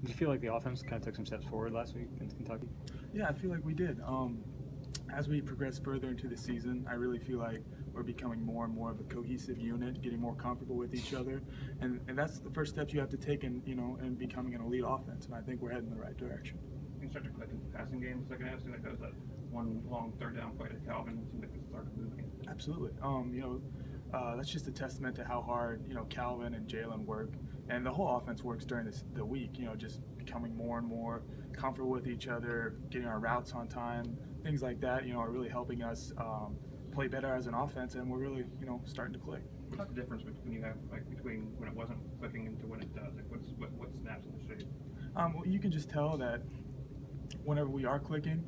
Do you feel like the offense kind of took some steps forward last week in Kentucky? Yeah, I feel like we did. As we progress further into the season, I really feel like we're becoming more and more of a cohesive unit, getting more comfortable with each other, and that's the first steps you have to take in becoming an elite offense. And I think we're heading in the right direction. You start to click in the passing game second half. Seemed like that was that one long third down play to Calvin. Seemed like it started moving. Absolutely. That's just a testament to how hard Calvin and Jalen work, and the whole offense works during the week. Just becoming more and more comfortable with each other, getting our routes on time, things like that. Are really helping us play better as an offense, and we're really starting to click. What's the difference between between when it wasn't clicking into when it does? Like what snaps in the shape? Well, you can just tell that whenever we are clicking,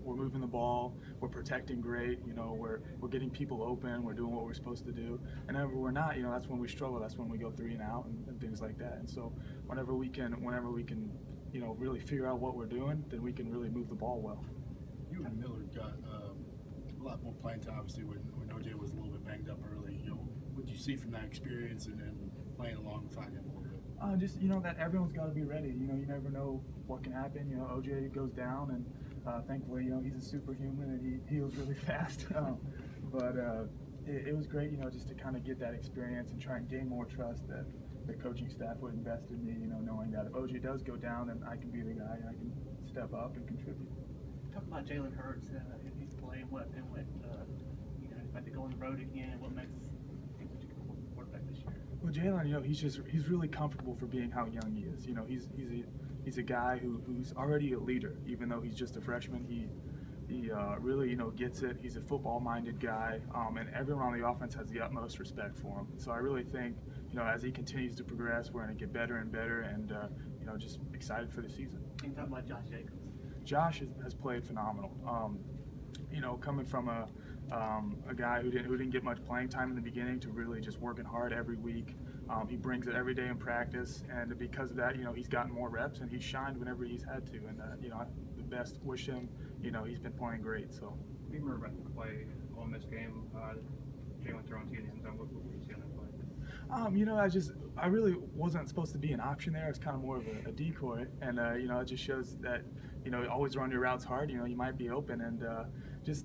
we're moving the ball, we're protecting great, we're getting people open, we're doing what we're supposed to do. And whenever we're not, that's when we struggle. That's when we go 3 and out and things like that. And so whenever we can, really figure out what we're doing, then we can really move the ball well. You and Miller got a lot more playing time, obviously, when OJ was a little bit banged up early. What did you see from that experience and playing alongside him a little bit? Just that everyone's got to be ready. You never know what can happen. OJ goes down, and thankfully, he's a superhuman and he heals really fast. But it was great, just to kind of get that experience and try and gain more trust that the coaching staff would invest in me. Knowing that if OJ does go down, then I can be the guy and I can step up and contribute. Talk about Jalen Hurts. He's playing what about to go on the road again. What makes him such a good quarterback this year? Well, Jalen, he's really comfortable for being how young he is. He's a guy who's already a leader, even though he's just a freshman. He really gets it. He's a football-minded guy, and everyone on the offense has the utmost respect for him. So I really think as he continues to progress, we're going to get better and better, and just excited for the season. Can you talk about Josh Jacobs? Josh has played phenomenal. Coming from a guy who didn't get much playing time in the beginning to really just working hard every week. He brings it every day in practice, and because of that, he's gotten more reps and he's shined whenever he's had to. And the best wish him. He's been playing great. So. You remember about the play on this game? Jalen throwing to you in the end zone. What were you seeing that play? I really wasn't supposed to be an option there. It's kind of more of a decoy, and it just shows that always run your routes hard. You might be open, and it's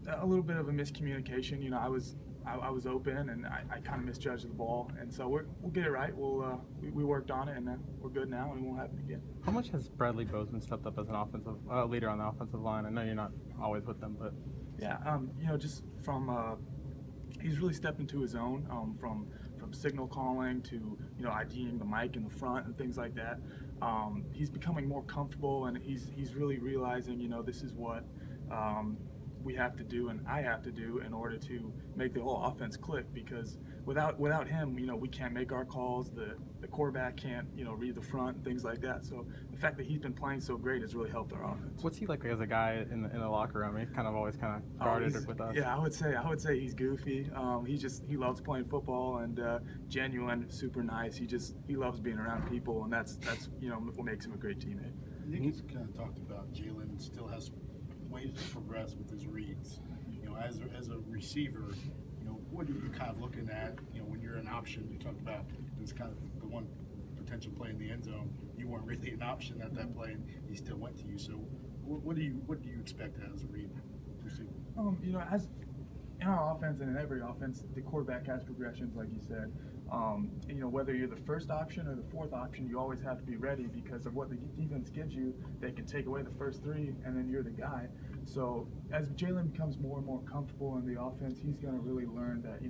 a little bit of a miscommunication. I was open, and I kind of misjudged the ball, and so we'll get it right. We worked on it, and we're good now, and it won't happen again. How much has Bradley Bozeman stepped up as an offensive leader on the offensive line? I know you're not always with them, but yeah, just from he's really stepped into his own from signal calling to IDing the mic in the front and things like that. He's becoming more comfortable, and he's really realizing this is what we have to do and I have to do in order to make the whole offense click, because without him, we can't make our calls. The quarterback can't, read the front and things like that. So the fact that he's been playing so great has really helped our offense. What's he like as a guy in the locker room? He's kind of always guarded with us. Yeah, I would say he's goofy. He loves playing football and genuine, super nice. He loves being around people, and that's what makes him a great teammate. Nick has kind of talked about Jalen still has ways to progress with his reads. As a receiver, what are you kind of looking at? When you're an option, you talked about it's kind of the one potential play in the end zone. You weren't really an option at that play, and he still went to you. So, what do you expect as a read receiver? As in our offense and in every offense, the quarterback has progressions, like you said. Whether you're the first option or the fourth option, you always have to be ready because of what the defense gives you. They can take away the first 3, and then you're the guy. So as Jalen becomes more and more comfortable in the offense, he's going to really learn that,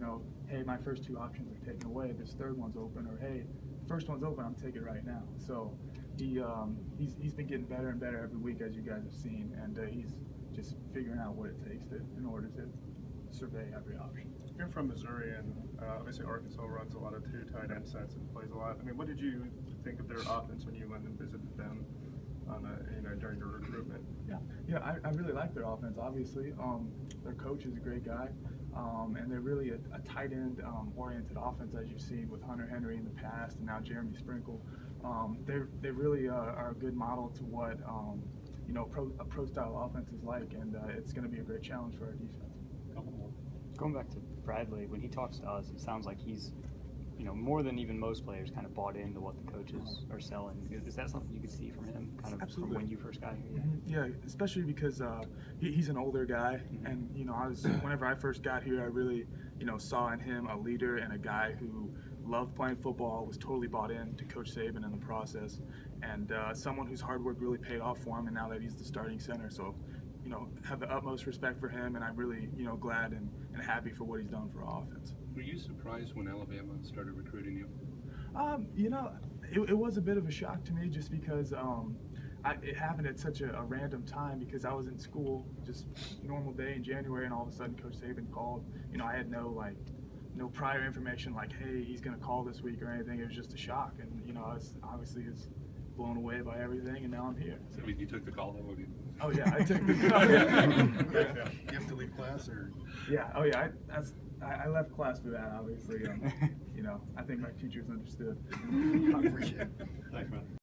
hey, my first 2 options are taken away. This third one's open, or hey, first one's open. I'm taking it right now. So he's been getting better and better every week, as you guys have seen, and he's just figuring out what it takes in order to survey every option. You're from Missouri, and obviously Arkansas runs a lot of 2 tight end sets and plays a lot. I mean, what did you think of their offense when you went and visited them during your recruitment? Yeah, I really like their offense. Obviously, their coach is a great guy, and they're really a tight end oriented offense, as you've seen with Hunter Henry in the past, and now Jeremy Sprinkle. They really are a good model to what a pro style offense is like, and it's going to be a great challenge for our defense. Going back to Bradley, when he talks to us, it sounds like he's more than even most players, kind of bought into what the coaches are selling. Is that something you could see from him, kind of Absolutely. from when you first got here? Yeah, especially because he's an older guy, and whenever I first got here, I really saw in him a leader and a guy who loved playing football, was totally bought in to Coach Saban in the process, and someone whose hard work really paid off for him. And now that he's the starting center, so have the utmost respect for him, and I'm really glad and happy for what he's done for our offense. Were you surprised when Alabama started recruiting you? It was a bit of a shock to me just because it happened at such a random time because I was in school, just normal day in January, and all of a sudden Coach Saban called. I had no prior information like, hey, he's going to call this week or anything. It was just a shock, and I was obviously blown away by everything, and now I'm here. So you took the call, though? Oh yeah, I took the call. Yeah. You have to leave class, or Yeah. Oh yeah. I left class for that. Obviously, I think my teachers understood. I appreciate it. Thanks, man.